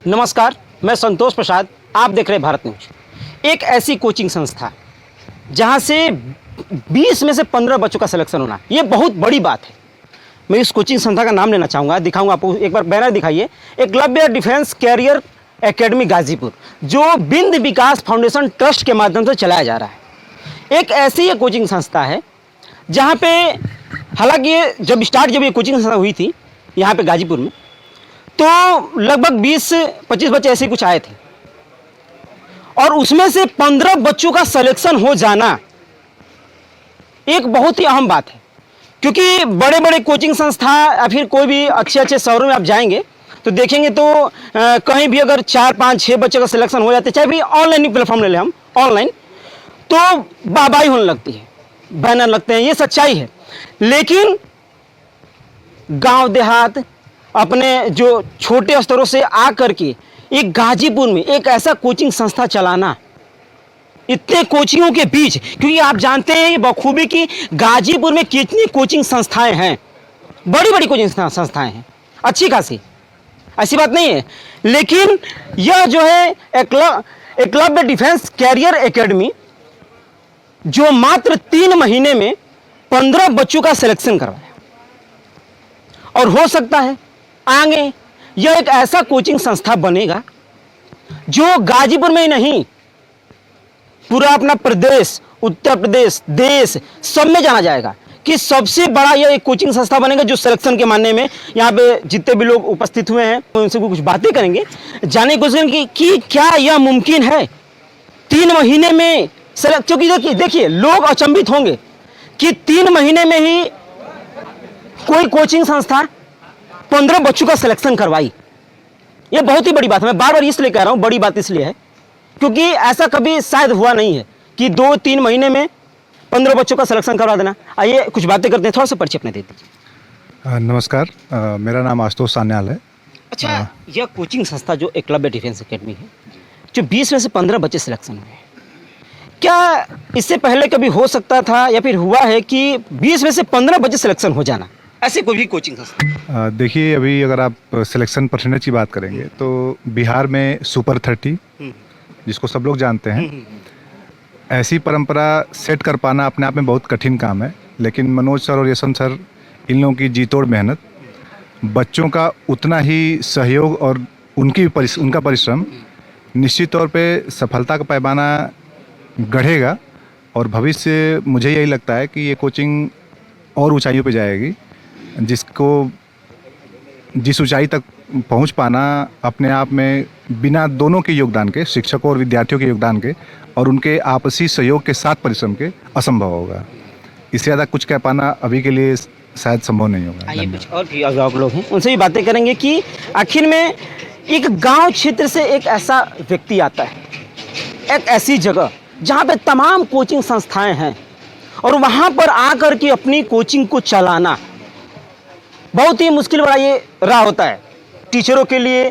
नमस्कार, मैं संतोष प्रसाद। आप देख रहे हैं भारत न्यूज। एक ऐसी कोचिंग संस्था जहां से 20 में से 15 बच्चों का सिलेक्शन होना, ये बहुत बड़ी बात है। मैं इस कोचिंग संस्था का नाम लेना चाहूँगा, दिखाऊंगा आपको। एक बार बैनर दिखाइए। Eklavya defence career academy Ghazipur, जो बिंद विकास फाउंडेशन ट्रस्ट के माध्यम से चलाया जा रहा है। एक ऐसी ये कोचिंग संस्था है जहाँ पे, हालांकि जब ये कोचिंग संस्था हुई थी यहाँ पे गाजीपुर में, तो लगभग 20-25 बच्चे ऐसे कुछ आए थे, और उसमें से 15 बच्चों का सिलेक्शन हो जाना एक बहुत ही अहम बात है। क्योंकि बड़े बड़े कोचिंग संस्था या फिर कोई भी अच्छे शहरों में आप जाएंगे तो देखेंगे तो कहीं भी अगर 4-5-6 बच्चों का सिलेक्शन हो जाते, चाहे भी ऑनलाइन प्लेटफॉर्म ले लें हम, ऑनलाइन, तो वाहवाही होने लगती है, बैनर लगते हैं, ये सच्चाई है। लेकिन गांव देहात, अपने जो छोटे स्तरों से आकर के एक गाजीपुर में एक ऐसा कोचिंग संस्था चलाना, इतने कोचिंगों के बीच, क्योंकि आप जानते हैं बखूबी कि गाजीपुर में कितनी कोचिंग संस्थाएं हैं, बड़ी बड़ी कोचिंग संस्थाएं हैं, अच्छी खासी, ऐसी बात नहीं है। लेकिन यह जो है एकलव्य डिफेंस कैरियर एकेडमी, जो मात्र 3 महीने में 15 बच्चों का सिलेक्शन करवाया, और हो सकता है आगे यह एक ऐसा कोचिंग संस्था बनेगा जो गाजीपुर में ही नहीं, पूरा अपना प्रदेश, उत्तर प्रदेश, देश सब में जाना जाएगा कि सबसे बड़ा यह एक कोचिंग संस्था बनेगा जो सिलेक्शन के मानने में। यहाँ पे जितने भी लोग उपस्थित हुए हैं उनसे कुछ बातें करेंगे, जानने की कोशिश करेंगे कि क्या यह मुमकिन है 3 महीने में सेलेक्ट। क्योंकि देखिए लोग अचंभित होंगे कि 3 महीने में ही कोई कोचिंग संस्था 15 बच्चों का सिलेक्शन करवाई। यह बहुत ही बड़ी बात है। मैं बार बार इसलिए कह रहा हूं, बड़ी बात इसलिए है क्योंकि ऐसा कभी शायद हुआ नहीं है कि 2-3 महीने में 15 बच्चों का सिलेक्शन करवा देना। आइए कुछ बातें करते हैं, थोड़ा सा परिचय अपने दे दीजिए। नमस्कार, मेरा नाम आशुतोष सान्याल है। अच्छा, यह कोचिंग संस्था जो एकलव्य डिफेंस एकेडमी है, जो 20 में से 15 बच्चे सिलेक्शन हुए, क्या इससे पहले कभी हो सकता था या फिर हुआ है कि 20 में से 15 बच्चे सिलेक्शन हो जाना, ऐसे कोई भी कोचिंग संस्था? देखिए, अभी अगर आप सिलेक्शन परसेंटेज की बात करेंगे तो बिहार में सुपर 30, जिसको सब लोग जानते हैं, ऐसी परंपरा सेट कर पाना अपने आप में बहुत कठिन काम है। लेकिन मनोज सर और यशवंत सर, इन लोगों की जी तोड़ मेहनत, बच्चों का उतना ही सहयोग और उनका परिश्रम निश्चित तौर पे सफलता का पैमाना गढ़ेगा। और भविष्य मुझे यही लगता है कि ये कोचिंग और ऊंचाइयों पे जाएगी, जिस ऊंचाई तक पहुंच पाना अपने आप में बिना दोनों के योगदान के, शिक्षकों और विद्यार्थियों के योगदान के और उनके आपसी सहयोग के साथ परिश्रम के, असंभव होगा। इससे ज़्यादा कुछ कह पाना अभी के लिए शायद संभव नहीं होगा। आइए कुछ और भी अभिभावक लोग हैं, उनसे भी बातें करेंगे कि आखिर में एक गांव क्षेत्र से एक ऐसा व्यक्ति आता है, एक ऐसी जगह जहां पे तमाम कोचिंग संस्थाएं हैं, और वहां पर आकर के अपनी कोचिंग को चलाना बहुत ही मुश्किल बड़ा ये रहा होता है टीचरों के लिए,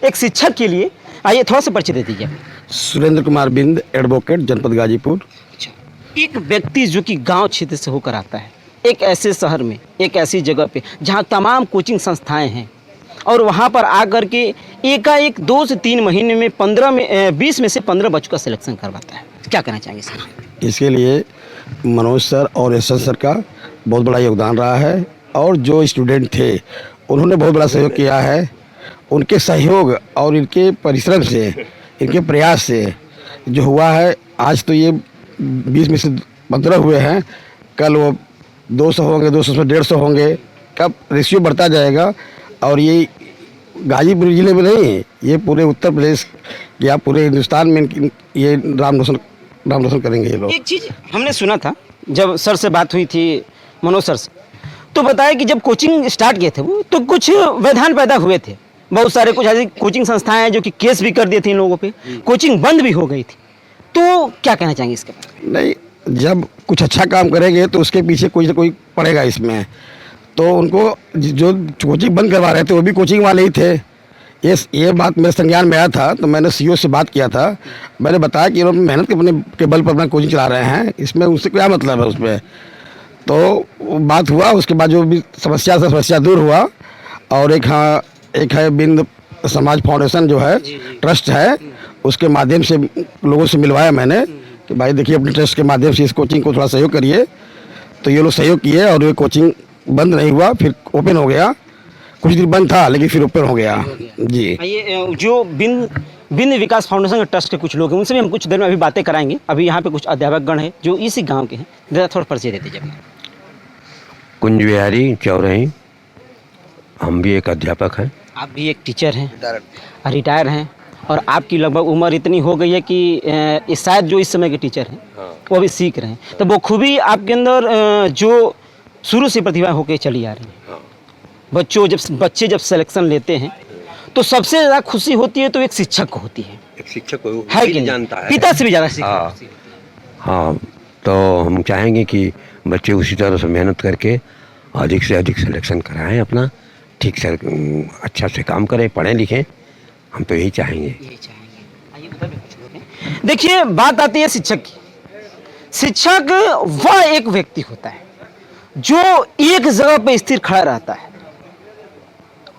एक शिक्षक के लिए। आइए थोड़ा सा परिचय दे दीजिए। सुरेंद्र कुमार बिंद, एडवोकेट, जनपद गाजीपुर। अच्छा, एक व्यक्ति जो कि गांव क्षेत्र से होकर आता है, एक ऐसे शहर में, एक ऐसी जगह पे जहां तमाम कोचिंग संस्थाएं हैं, और वहां पर आकर के एकाएक 2 से 3 महीने में 20 में से 15 बच्चों का सिलेक्शन करवाता है, क्या कहना चाहेंगे सर? इसके लिए मनोज सर और यशवंत सर का बहुत बड़ा योगदान रहा है, और जो स्टूडेंट थे उन्होंने बहुत बड़ा सहयोग किया है। उनके सहयोग और इनके परिश्रम से, इनके प्रयास से जो हुआ है, आज तो ये 20 में से 15 हुए हैं, कल वो 200 होंगे, 200 से 150 होंगे, कब रेशियो बढ़ता जाएगा। और ये गाजीपुर जिले में नहीं, ये पूरे उत्तर प्रदेश या पूरे हिंदुस्तान में ये नाम रोशन करेंगे ये लोग। एक चीज़ हमने सुना था जब सर से बात हुई थी, मनोज सर से, तो बताया कि जब कोचिंग स्टार्ट किए थे वो, तो कुछ व्यवधान पैदा हुए थे। बहुत सारे कुछ ऐसी कोचिंग संस्थाएं हैं जो कि केस भी कर दिए थे इन लोगों पे, कोचिंग बंद भी हो गई थी। तो क्या कहना चाहेंगे इसके बारे में? नहीं, जब कुछ अच्छा काम करेंगे तो उसके पीछे कोई ना कोई पड़ेगा इसमें। तो उनको जो कोचिंग बंद करवा रहे थे वो भी कोचिंग वाले ही थे। ये बात मेरे संज्ञान में आया था, तो मैंने सीईओ से बात किया था। मैंने बताया कि इन्होंने मेहनत के बल पर अपना कोचिंग चला रहे हैं, इसमें उससे क्या मतलब है उसमें। तो बात हुआ, उसके बाद जो भी समस्या दूर हुआ। और एक है बिंद समाज फाउंडेशन जो है ट्रस्ट है, उसके माध्यम से लोगों से मिलवाया मैंने कि भाई देखिए अपने ट्रस्ट के माध्यम से इस कोचिंग को थोड़ा सहयोग करिए। तो ये लोग सहयोग किए और ये कोचिंग बंद नहीं हुआ, फिर ओपन हो गया। कुछ दिन बंद था लेकिन फिर ओपन हो गया जी। ये जो बिंद विकास फाउंडेशन के ट्रस्ट के कुछ लोग हैं, उनसे भी हम कुछ देर में अभी बातें कराएंगे। अभी यहाँ पे कुछ अध्यापक गण हैं जो इसी गांव के हैं, जरा थोड़ा परिचय दे दीजिए अपना। कुंज बिहारी चौरही, हम भी एक अध्यापक हैं। आप भी एक टीचर हैं, रिटायर हैं, और आपकी लगभग उम्र इतनी हो गई है कि शायद जो इस समय के टीचर हैं वो अभी सीख रहे हैं। तो वो खूबी आपके अंदर जो शुरू से प्रतिभा होकर चली आ रही है। बच्चे जब सिलेक्शन लेते हैं तो सबसे ज़्यादा खुशी होती है तो एक शिक्षक को होती है। एक शिक्षक को है कि जानता है, पिता से भी ज़्यादा हाँ। शिक्षक। हाँ, तो हम चाहेंगे कि बच्चे उसी तरह से मेहनत करके अधिक से अधिक सिलेक्शन कराएं, अपना ठीक से अच्छा से काम करें, पढ़ें लिखें। हम तो यही चाहेंगे। आइए उधर भी कुछ लोग हैं। देखिए, बात आती है शिक्षक की। शिक्षक वह एक व्यक्ति होता है जो एक जगह पे स्थिर खड़ा रहता है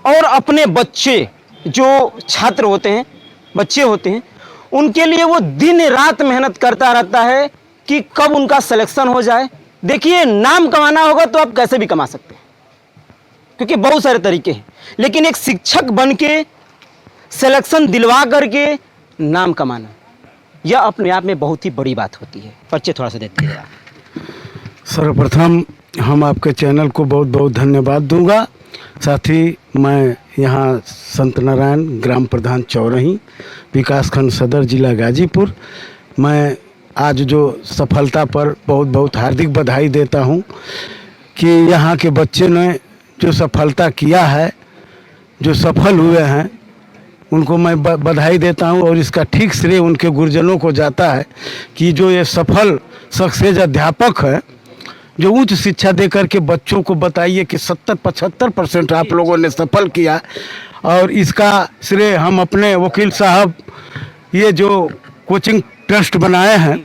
और अपने बच्चे जो छात्र होते हैं, बच्चे होते हैं, उनके लिए वो दिन रात मेहनत करता रहता है कि कब उनका सिलेक्शन हो जाए। देखिए, नाम कमाना होगा तो आप कैसे भी कमा सकते हैं, क्योंकि बहुत सारे तरीके हैं, लेकिन एक शिक्षक बन के सिलेक्शन दिलवा करके नाम कमाना, यह अपने आप में बहुत ही बड़ी बात होती है। परिचय थोड़ा सा देते हैं। सर्वप्रथम हम आपके चैनल को बहुत बहुत धन्यवाद दूंगा। साथ ही मैं यहाँ संत नारायण ग्राम प्रधान चौरही, विकासखंड सदर जिला गाजीपुर, मैं आज जो सफलता पर बहुत बहुत हार्दिक बधाई देता हूँ कि यहाँ के बच्चे ने जो सफलता किया है, जो सफल हुए हैं, उनको मैं बधाई देता हूँ। और इसका ठीक श्रेय उनके गुरुजनों को जाता है कि जो ये सफल सक्सेस अध्यापक है, जो उच्च शिक्षा देकर के बच्चों को बताइए कि 70-75% आप लोगों ने सफल किया। और इसका श्रेय हम अपने वकील साहब, ये जो कोचिंग ट्रस्ट बनाए हैं,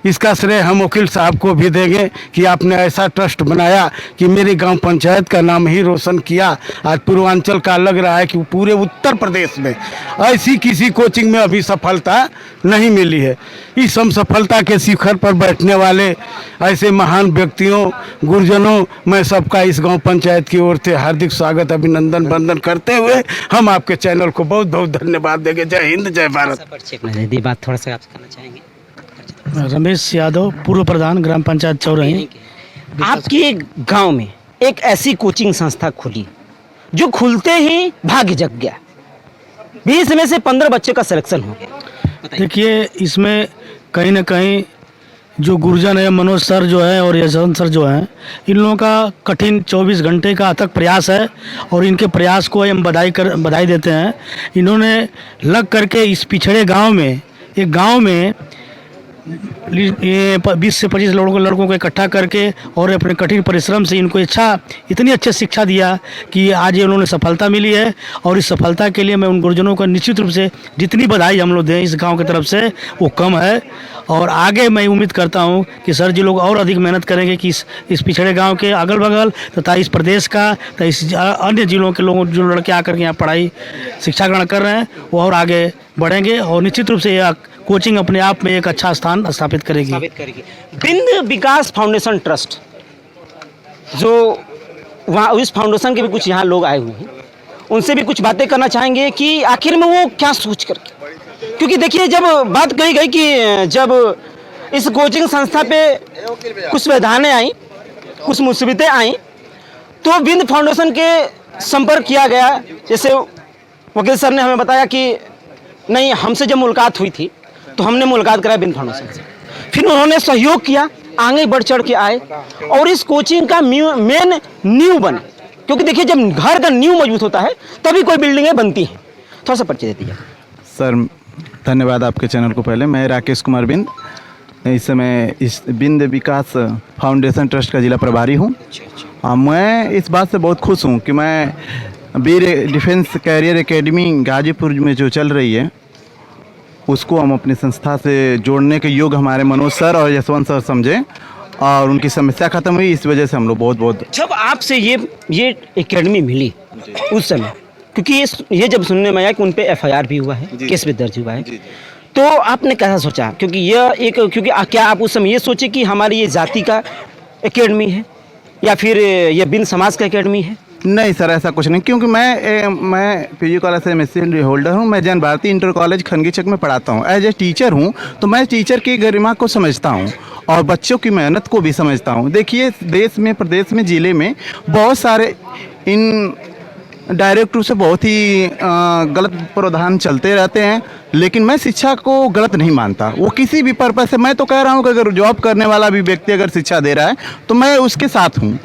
इसका श्रेय हम वकील साहब को भी देंगे कि आपने ऐसा ट्रस्ट बनाया कि मेरी गांव पंचायत का नाम ही रोशन किया। आज पूर्वांचल का लग रहा है कि पूरे उत्तर प्रदेश में ऐसी किसी कोचिंग में अभी सफलता नहीं मिली है। इस हम सफलता के शिखर पर बैठने वाले ऐसे महान व्यक्तियों, गुरुजनों, मैं सबका इस गांव पंचायत की ओर से हार्दिक स्वागत, अभिनंदन, वंदन करते हुए हम आपके चैनल को बहुत बहुत धन्यवाद देंगे। जय हिंद, जय भारत। बात थोड़ा सा आपसे करना चाहेंगे। रमेश यादव, पूर्व प्रधान ग्राम पंचायत चौरही। आपके गांव में एक ऐसी कोचिंग संस्था खुली जो खुलते ही भाग्य जग गया, 20 में से 15 बच्चे का सिलेक्शन हो गया। देखिए, इसमें कहीं ना कहीं जो गुरुजन है, मनोज सर जो है और यशवंत सर जो हैं, इन लोगों का कठिन 24 घंटे का अथक प्रयास है और इनके प्रयास को हम बधाई देते हैं। इन्होंने लग करके इस पिछड़े गांव में, एक गांव में ये 20 से 25 लड़कों को इकट्ठा करके और अपने कठिन परिश्रम से इनको इतनी अच्छी शिक्षा दिया कि आज ये उन्होंने सफलता मिली है। और इस सफलता के लिए मैं उन गुरुजनों को निश्चित रूप से जितनी बधाई हम लोग दें इस गांव की तरफ से, वो कम है। और आगे मैं उम्मीद करता हूं कि सर जी लोग और अधिक मेहनत करेंगे कि इस पिछड़े गांव के अगल बगल तथा इस प्रदेश का तथा इस अन्य जिलों के लोगों, जो लड़के आकर के यहाँ पढ़ाई शिक्षा ग्रहण कर रहे हैं, वो और आगे बढ़ेंगे और निश्चित रूप से यह कोचिंग अपने आप में एक अच्छा स्थान स्थापित करेगी। बिंद विकास फाउंडेशन ट्रस्ट, जो वहाँ इस फाउंडेशन के भी कुछ यहाँ लोग आए हुए हैं, उनसे भी कुछ बातें करना चाहेंगे कि आखिर में वो क्या सोच करके, क्योंकि देखिए, जब बात कही गई कि जब इस कोचिंग संस्था पे कुछ व्यवधानें आई, कुछ मुसीबतें आई, तो बिंद फाउंडेशन के संपर्क किया गया। जैसे वकील सर ने हमें बताया कि नहीं, हमसे जब मुलाकात हुई थी तो हमने मुलाकात कराया बिंद फाउंडेशन से, फिर उन्होंने सहयोग किया, आगे बढ़ चढ़ के आए और इस कोचिंग का मेन नींव बने। क्योंकि देखिए, जब घर का नींव मजबूत होता है तभी कोई बिल्डिंगें बनती हैं। थोड़ा सा परिचय देती है। सर, धन्यवाद आपके चैनल को। पहले मैं राकेश कुमार बिंद, इस समय इस बिंद विकास फाउंडेशन ट्रस्ट का जिला प्रभारी हूँ। मैं इस बात से बहुत खुश हूँ कि मैं वीर डिफेंस कैरियर एकेडमी गाजीपुर में जो चल रही है, उसको हम अपनी संस्था से जोड़ने के योग्य हमारे मनोज सर और यशवंत सर समझे और उनकी समस्या खत्म हुई। इस वजह से हम लोग बहुत बहुत जब आपसे ये एकेडमी मिली उस समय क्योंकि ये जब सुनने में आया कि उन पे एफआईआर भी हुआ है, केस भी दर्ज हुआ है, तो आपने कैसा सोचा? क्योंकि क्या आप उस समय ये सोचे कि हमारी ये जाति का एकेडमी है या फिर ये बिंद समाज का एकेडमी है? नहीं सर, ऐसा कुछ नहीं, क्योंकि मैं पीजी कॉलेज से एमएससी होल्डर हूँ। मैं जैन भारती इंटर कॉलेज खनगीचक में पढ़ाता हूँ। एज ए टीचर हूँ, तो मैं टीचर की गरिमा को समझता हूँ और बच्चों की मेहनत को भी समझता हूँ। देखिए, देश में, प्रदेश में, ज़िले में बहुत सारे इन डायरेक्ट रूप से बहुत ही गलत प्रावधान चलते रहते हैं, लेकिन मैं शिक्षा को गलत नहीं मानता। वो किसी भी पर्पज से, मैं तो कह रहा हूँ कि अगर जॉब करने वाला भी व्यक्ति अगर शिक्षा दे रहा है तो मैं उसके साथ हूँ।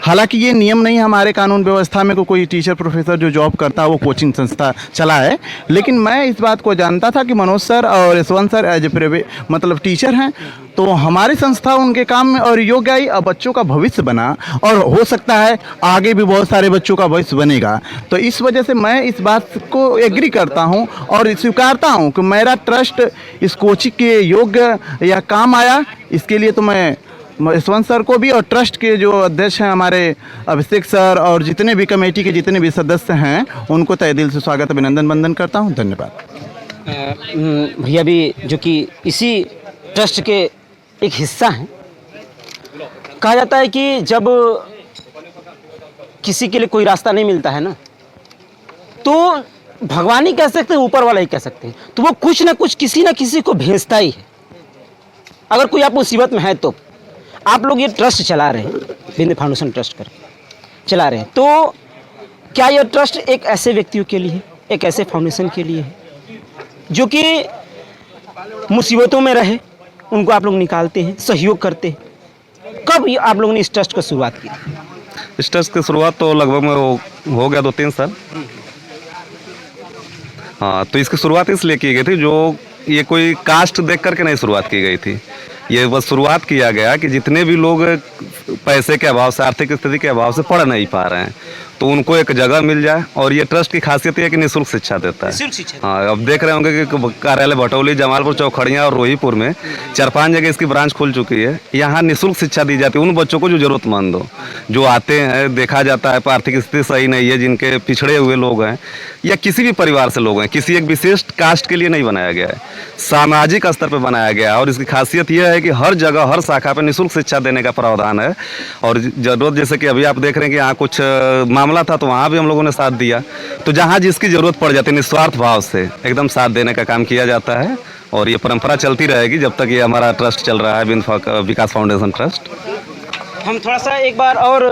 हालांकि ये नियम नहीं है हमारे कानून व्यवस्था में कोई टीचर प्रोफेसर जो जॉब करता है वो कोचिंग संस्था चला है, लेकिन मैं इस बात को जानता था कि मनोज सर और Yashwant sir as a private मतलब टीचर हैं, तो हमारी संस्था उनके काम में और योग्य आई और बच्चों का भविष्य बना, और हो सकता है आगे भी बहुत सारे बच्चों का भविष्य बनेगा। तो इस वजह से मैं इस बात को एग्री करता हूं और स्वीकारता हूं कि मेरा ट्रस्ट इस कोचिंग के योग्य या काम आया। इसके लिए तो मैं यशवंत सर को भी और ट्रस्ट के जो अध्यक्ष हैं हमारे अभिषेक सर और जितने भी कमेटी के जितने भी सदस्य हैं उनको तहे दिल से स्वागत अभिनंदन वंदन करता हूँ। धन्यवाद। भैया भी जो कि इसी ट्रस्ट के एक हिस्सा हैं। कहा जाता है कि जब किसी के लिए कोई रास्ता नहीं मिलता है ना, तो भगवान ही कह सकते हैं, ऊपर वाला ही कह सकते हैं, तो वो कुछ ना कुछ किसी ना किसी को भेजता ही है। अगर कोई आप मुसीबत में है तो आप लोग ये ट्रस्ट चला रहे हैं, बिंद फाउंडेशन ट्रस्ट कर चला रहे हैं, तो क्या यह ट्रस्ट एक ऐसे व्यक्तियों के लिए, एक ऐसे फाउंडेशन के लिए है जो कि मुसीबतों में रहे, उनको आप लोग निकालते हैं, सहयोग करते हैं? कब ये आप लोगों ने इस ट्रस्ट की शुरुआत की? इस ट्रस्ट की शुरुआत तो लगभग में हो गया 2-3 साल। हाँ, तो इसकी शुरुआत इसलिए की गई थी, जो ये कोई कास्ट देख करके नहीं शुरुआत की गई थी। ये बस शुरुआत किया गया कि जितने भी लोग पैसे के अभाव से, आर्थिक स्थिति के अभाव से पढ़ नहीं पा रहे हैं, तो उनको एक जगह मिल जाए। और ये ट्रस्ट की खासियत ये है कि निःशुल्क शिक्षा देता है। हाँ, अब देख रहे होंगे कि कार्यालय भटौली, जमालपुर, चौखड़िया और रोहीपुर में 4-5 जगह इसकी ब्रांच खुल चुकी है। यहाँ निःशुल्क शिक्षा दी जाती है उन बच्चों को जो जरूरतमंद हो, जो आते हैं, देखा जाता है आर्थिक स्थिति सही नहीं है, जिनके पिछड़े हुए लोग हैं या किसी भी परिवार से लोग हैं, किसी एक विशेष कास्ट के लिए नहीं बनाया गया है, सामाजिक स्तर पर बनाया गया है। और इसकी खासियत यह है कि हर जगह, हर शाखा पर निःशुल्क शिक्षा देने का प्रावधान है। और जरूरत, जैसे कि अभी आप देख रहे हैं कि यहाँ कुछ मामला था, तो वहाँ भी हम लोगों ने साथ दिया। तो जहाँ जिसकी ज़रूरत पड़ जाती है, निस्वार्थ भाव से एकदम साथ देने का काम किया जाता है। और ये परंपरा चलती रहेगी जब तक ये हमारा ट्रस्ट चल रहा है, बिंद विकास फाउंडेशन ट्रस्ट। हम थोड़ा सा एक बार और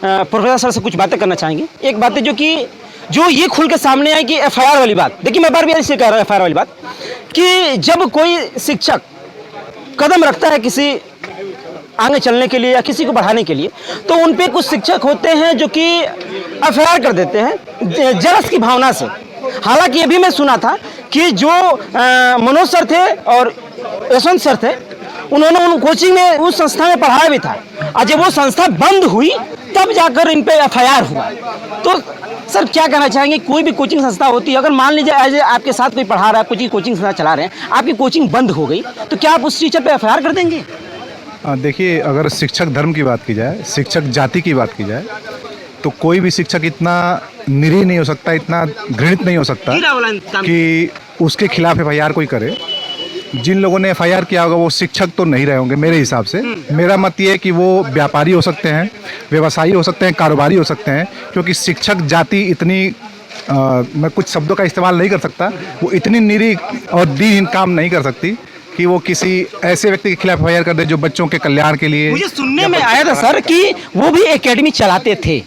प्रोफेसर सर से कुछ बातें करना चाहेंगे। एक बात है जो ये खुल के सामने आई कि एफआईआर वाली बात। देखिए, मैं बार बार इसलिए कह रहा हूँ एफआईआर वाली बात, कि जब कोई शिक्षक कदम रखता है किसी आगे चलने के लिए या किसी को बढ़ाने के लिए, तो उन पे कुछ शिक्षक होते हैं जो कि एफआईआर कर देते हैं जरस की भावना से। हालांकि ये भी मैं सुना था कि जो मनोज सर थे और यशवंत सर थे, उन्होंने उन कोचिंग में, उस संस्था में पढ़ाया भी था, और जब वो संस्था बंद हुई तब जाकर इन पे एफआईआर हुआ। तो सर क्या कहना चाहेंगे, कोई भी कोचिंग संस्था होती है, अगर मान लीजिए एज आपके साथ कोई पढ़ा रहा है, कोई कोचिंग संस्था चला रहे हैं, आपकी कोचिंग बंद हो गई, तो क्या आप उस टीचर पे एफआईआर कर देंगे? देखिए, अगर शिक्षक धर्म की बात की जाए, शिक्षक जाति की बात की जाए, तो कोई भी शिक्षक इतना निरीह नहीं हो सकता, इतना घृणित नहीं हो सकता कि उसके खिलाफ एफआईआर कोई करे। जिन लोगों ने एफआईआर किया होगा वो शिक्षक तो नहीं रहे होंगे मेरे हिसाब से। मेरा मत ये है कि वो व्यापारी हो सकते हैं, व्यवसायी हो सकते हैं, कारोबारी हो सकते हैं, क्योंकि शिक्षक जाति इतनी मैं कुछ शब्दों का इस्तेमाल नहीं कर सकता, वो इतनी निरीह और दीनहीन काम नहीं कर सकती कि वो किसी ऐसे व्यक्ति के खिलाफ एफआईआर कर दे जो बच्चों के कल्याण के लिए। मुझे सुनने में आया था सर कि वो भी एकेडमी चलाते थे,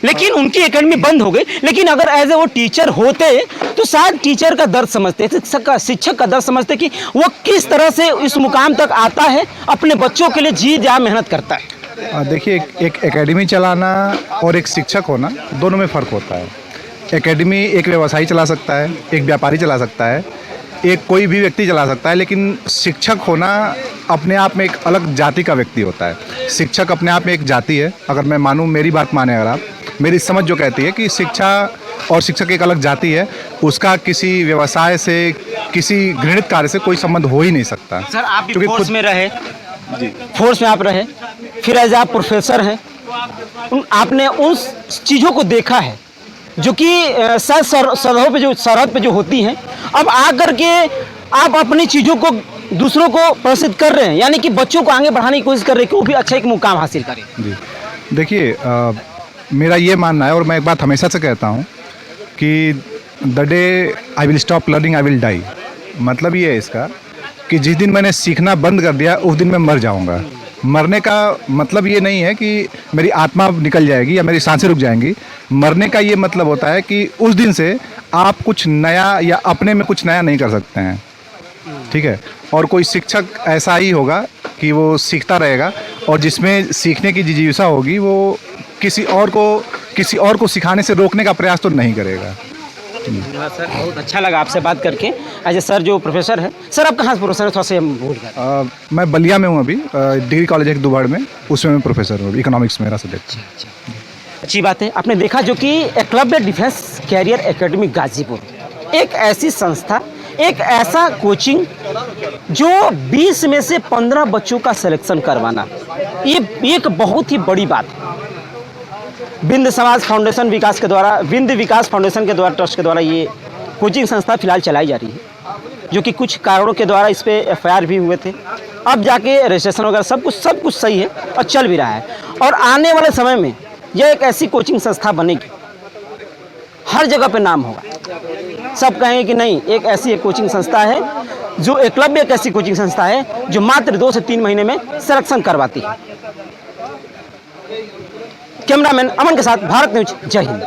लेकिन उनकी एकेडमी बंद हो गई। लेकिन अगर एज ए वो टीचर होते तो शायद टीचर का दर्द समझते, शिक्षक का दर्द समझते कि वो किस तरह से इस मुकाम तक आता है, अपने बच्चों के लिए जी जान मेहनत करता है। देखिए, एक एकेडमी चलाना और एक शिक्षक होना, दोनों में फ़र्क होता है। एकेडमी एक व्यवसायी चला सकता है, एक व्यापारी चला सकता है, एक कोई भी व्यक्ति चला सकता है, लेकिन शिक्षक होना अपने आप में एक अलग जाति का व्यक्ति होता है। शिक्षक अपने आप में एक जाति है। अगर मैं मानूँ, मेरी बात माने अगर आप, मेरी समझ जो कहती है कि शिक्षा और शिक्षक एक अलग जाति है, उसका किसी व्यवसाय से, किसी घृणित कार्य से कोई संबंध हो ही नहीं सकता। सर, आप भी फोर्स में रहे, फोर्स में आप रहे, फिर एज आप प्रोफेसर हैं, आपने उन चीज़ों को देखा है जो कि शायद सरहद पे जो होती हैं, अब आकर के आप अपनी चीज़ों को दूसरों को प्रसिद्ध कर रहे हैं, यानी कि बच्चों को आगे बढ़ाने की कोशिश कर रहे हैं कि वो भी अच्छा एक मुकाम हासिल करें। जी देखिए, मेरा ये मानना है और मैं एक बात हमेशा से कहता हूँ कि the day I will stop learning I will die. मतलब ये है इसका कि जिस दिन मैंने सीखना बंद कर दिया उस दिन मैं मर जाऊँगा। मरने का मतलब ये नहीं है कि मेरी आत्मा निकल जाएगी या मेरी सांसें रुक जाएंगी। मरने का ये मतलब होता है कि उस दिन से आप कुछ नया या अपने में कुछ नया नहीं कर सकते हैं, ठीक है। और कोई शिक्षक ऐसा ही होगा कि वो सीखता रहेगा और जिसमें सीखने की जिज्ञासा होगी वो किसी और को सिखाने से रोकने का प्रयास तो नहीं करेगा। धन्यवाद सर, बहुत अच्छा लगा आपसे बात करके। एज ए सर जो प्रोफेसर है, सर आप कहाँ से प्रोफेसर है, थोड़ा सा हम भूल गए। मैं बलिया में हूँ अभी, डिग्री कॉलेज है दुबाड़ में, उसमें मैं प्रोफेसर हूँ, इकोनॉमिक्स मेरा सब्जेक्ट। अच्छी बात है। आपने देखा जो कि Eklavya defence career academy Ghazipur, एक ऐसी संस्था, एक ऐसा कोचिंग जो 20 में से 15 बच्चों का सिलेक्शन करवाना, ये एक बहुत ही बड़ी बात है। विंध्य समाज फाउंडेशन विकास के द्वारा, विंध्य विकास फाउंडेशन के द्वारा, ट्रस्ट के द्वारा ये कोचिंग संस्था फिलहाल चलाई जा रही है, जो कि कुछ कारणों के द्वारा इस पे FIR भी हुए थे। अब जाके रजिस्ट्रेशन वगैरह सब कुछ सही है और चल भी रहा है। और आने वाले समय में यह एक ऐसी कोचिंग संस्था बनेगी, हर जगह पे नाम होगा। सब कहेंगे कि नहीं, एक ऐसी एक कोचिंग संस्था है जो एकलव्य, एक ऐसी कोचिंग संस्था है जो मात्र 2 से 3 महीने में सिलेक्शन करवाती है। कैमरामैन अमन के साथ भारत न्यूज, जय हिंद।